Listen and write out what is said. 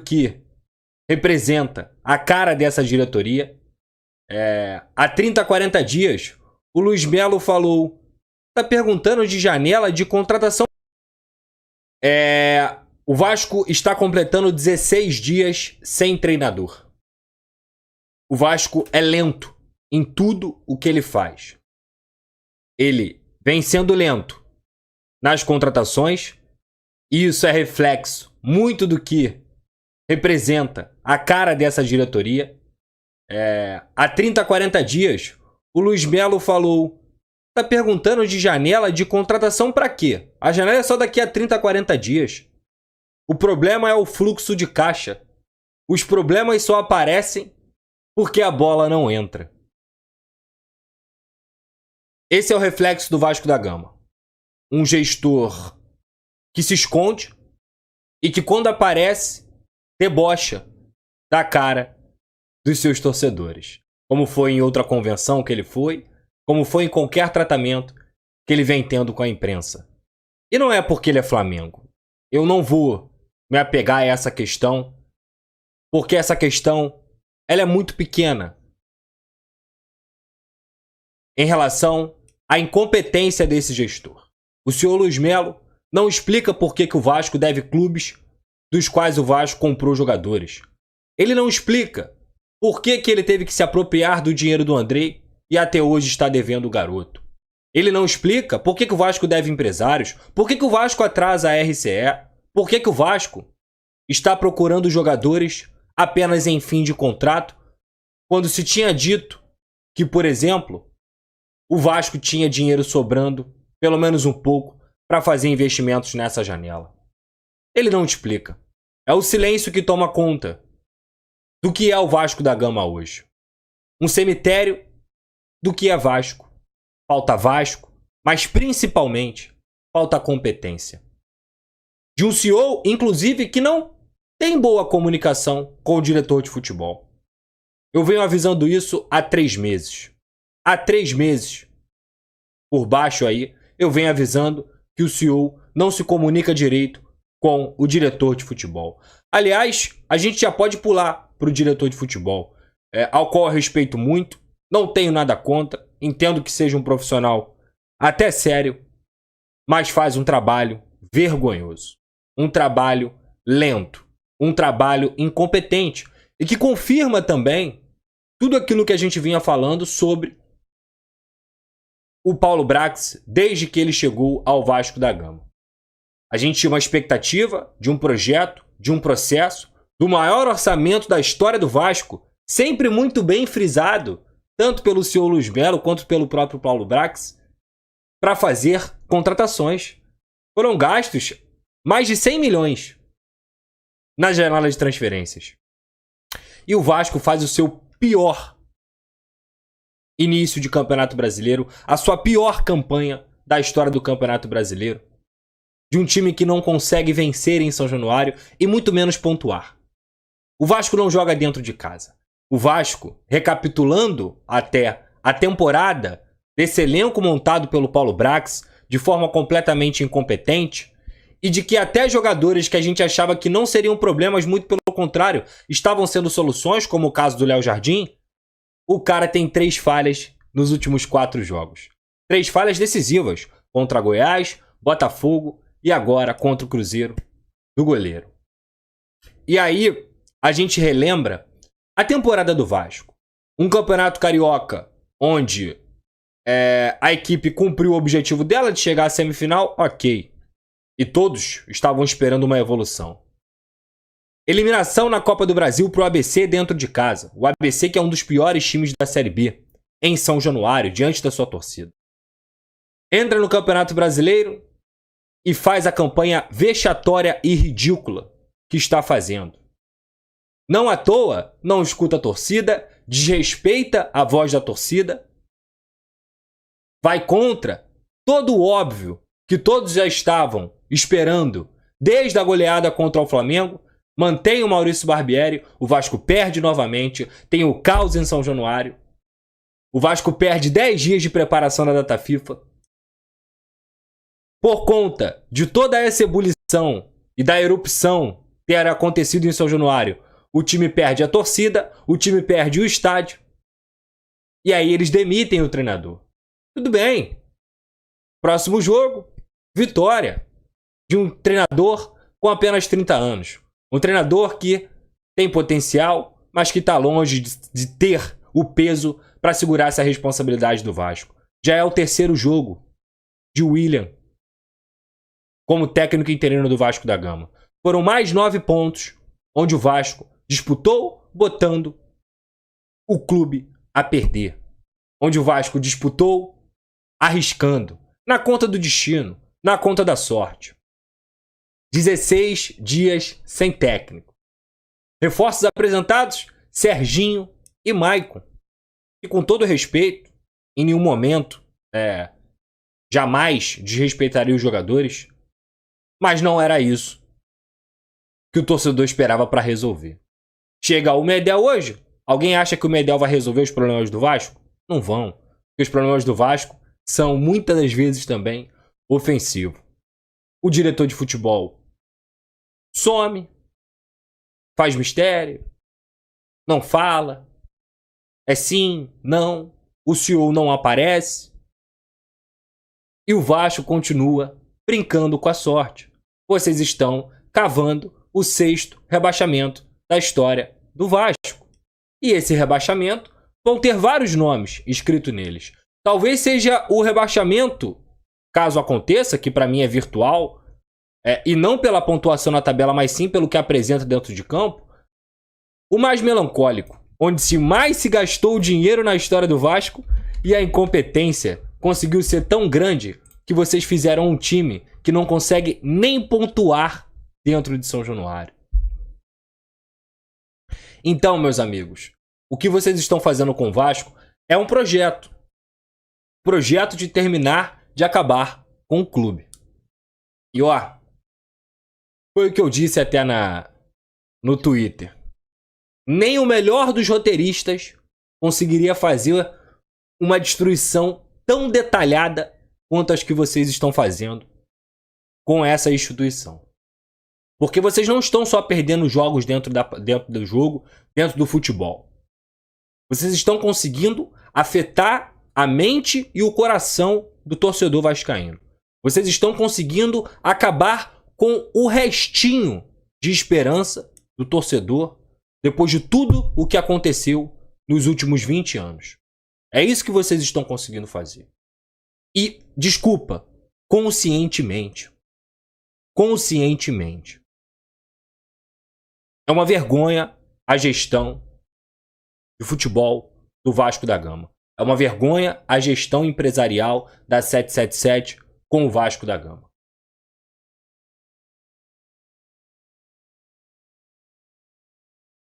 que representa a cara dessa diretoria. Há 30, 40 dias, o Luiz Melo falou, tá perguntando de janela de contratação. O Vasco está completando 16 dias sem treinador. O Vasco é lento em tudo o que ele faz. Ele vem sendo lento nas contratações, e isso é reflexo muito do que representa a cara dessa diretoria. Há 30, 40 dias, o Luiz Melo falou, tá perguntando de janela de contratação para quê? A janela é só daqui a 30, 40 dias. O problema é o fluxo de caixa. Os problemas só aparecem porque a bola não entra. Esse é o reflexo do Vasco da Gama. Um gestor que se esconde e que, quando aparece, debocha da cara dos seus torcedores. Como foi em outra convenção que ele foi, como foi em qualquer tratamento que ele vem tendo com a imprensa. E não é porque ele é Flamengo. Eu não vou me apegar a essa questão, porque essa questão ela é muito pequena em relação à incompetência desse gestor. O senhor Luiz Melo não explica por que o Vasco deve clubes dos quais o Vasco comprou jogadores. Ele não explica por que ele teve que se apropriar do dinheiro do Andrei e até hoje está devendo o garoto. Ele não explica por que o Vasco deve empresários, por que o Vasco atrasa a RCE, por que o Vasco está procurando jogadores apenas em fim de contrato, quando se tinha dito que, por exemplo, o Vasco tinha dinheiro sobrando, pelo menos um pouco, para fazer investimentos nessa janela. Ele não explica. É o silêncio que toma conta do que é o Vasco da Gama hoje. Um cemitério do que é Vasco. Falta Vasco, mas principalmente falta competência. De um CEO, inclusive, que não tem boa comunicação com o diretor de futebol. Eu venho avisando isso há 3 meses. Há 3 meses, por baixo aí, eu venho avisando que o CEO não se comunica direito com o diretor de futebol. Aliás, a gente já pode pular para o diretor de futebol, ao qual eu respeito muito, não tenho nada contra, entendo que seja um profissional até sério, mas faz um trabalho vergonhoso, um trabalho lento, um trabalho incompetente e que confirma também tudo aquilo que a gente vinha falando sobre o Paulo Brax desde que ele chegou ao Vasco da Gama. A gente tinha uma expectativa de um projeto, de um processo, do maior orçamento da história do Vasco, sempre muito bem frisado, tanto pelo senhor Luiz Melo quanto pelo próprio Paulo Brax, para fazer contratações. Foram gastos mais de 100 milhões na janela de transferências. E o Vasco faz o seu pior início de Campeonato Brasileiro, a sua pior campanha da história do Campeonato Brasileiro, de um time que não consegue vencer em São Januário e muito menos pontuar. O Vasco não joga dentro de casa. O Vasco, recapitulando até a temporada desse elenco montado pelo Paulo Brax de forma completamente incompetente, e de que até jogadores que a gente achava que não seriam problemas, muito pelo contrário, estavam sendo soluções, como o caso do Léo Jardim, o cara tem 3 falhas nos últimos 4 jogos. 3 falhas decisivas, contra Goiás, Botafogo e agora contra o Cruzeiro do goleiro. E aí, a gente relembra a temporada do Vasco. Um campeonato carioca onde a equipe cumpriu o objetivo dela de chegar à semifinal, ok. E todos estavam esperando uma evolução. Eliminação na Copa do Brasil para o ABC dentro de casa. O ABC, que é um dos piores times da Série B, em São Januário, diante da sua torcida. Entra no Campeonato Brasileiro e faz a campanha vexatória e ridícula que está fazendo. Não à toa, não escuta a torcida, desrespeita a voz da torcida, vai contra todo o óbvio que todos já estavam esperando desde a goleada contra o Flamengo. Mantém o Maurício Barbieri, o Vasco perde novamente, tem o caos em São Januário, o Vasco perde 10 dias de preparação da data FIFA. Por conta de toda essa ebulição e da erupção ter acontecido em São Januário. O time perde a torcida, o time perde o estádio. E aí eles demitem o treinador. Tudo bem. Próximo jogo, vitória de um treinador com apenas 30 anos. Um treinador que tem potencial, mas que está longe de ter o peso para segurar essa responsabilidade do Vasco. Já é o terceiro jogo de William como técnico interino do Vasco da Gama. Foram mais 9 pontos, onde o Vasco disputou botando o clube a perder. Onde o Vasco disputou arriscando, na conta do destino, na conta da sorte. 16 dias sem técnico. Reforços apresentados, Serginho e Maicon. E com todo respeito, em nenhum momento jamais desrespeitaria os jogadores, mas não era isso que o torcedor esperava para resolver. Chega o Medel hoje, alguém acha que o Medel vai resolver os problemas do Vasco? Não vão, porque os problemas do Vasco são muitas das vezes também ofensivos. O diretor de futebol some, faz mistério, não fala, é sim, não, o CEO não aparece e o Vasco continua brincando com a sorte. Vocês estão cavando o 6º rebaixamento da história do Vasco. E esse rebaixamento vão ter vários nomes escritos neles. Talvez seja o rebaixamento, caso aconteça, que para mim é virtual, e não pela pontuação na tabela, mas sim pelo que apresenta dentro de campo, o mais melancólico, onde mais se gastou dinheiro na história do Vasco e a incompetência conseguiu ser tão grande que vocês fizeram um time que não consegue nem pontuar dentro de São Januário. Então, meus amigos, o que vocês estão fazendo com o Vasco é um projeto. Projeto de terminar, de acabar com o clube. E ó, foi o que eu disse até no Twitter. Nem o melhor dos roteiristas conseguiria fazer uma destruição tão detalhada quanto as que vocês estão fazendo com essa instituição. Porque vocês não estão só perdendo jogos dentro do jogo, dentro do futebol. Vocês estão conseguindo afetar a mente e o coração do torcedor vascaíno. Vocês estão conseguindo acabar com o restinho de esperança do torcedor depois de tudo o que aconteceu nos últimos 20 anos. É isso que vocês estão conseguindo fazer. E, desculpa, conscientemente. Conscientemente. É uma vergonha a gestão de futebol do Vasco da Gama. É uma vergonha a gestão empresarial da 777 com o Vasco da Gama.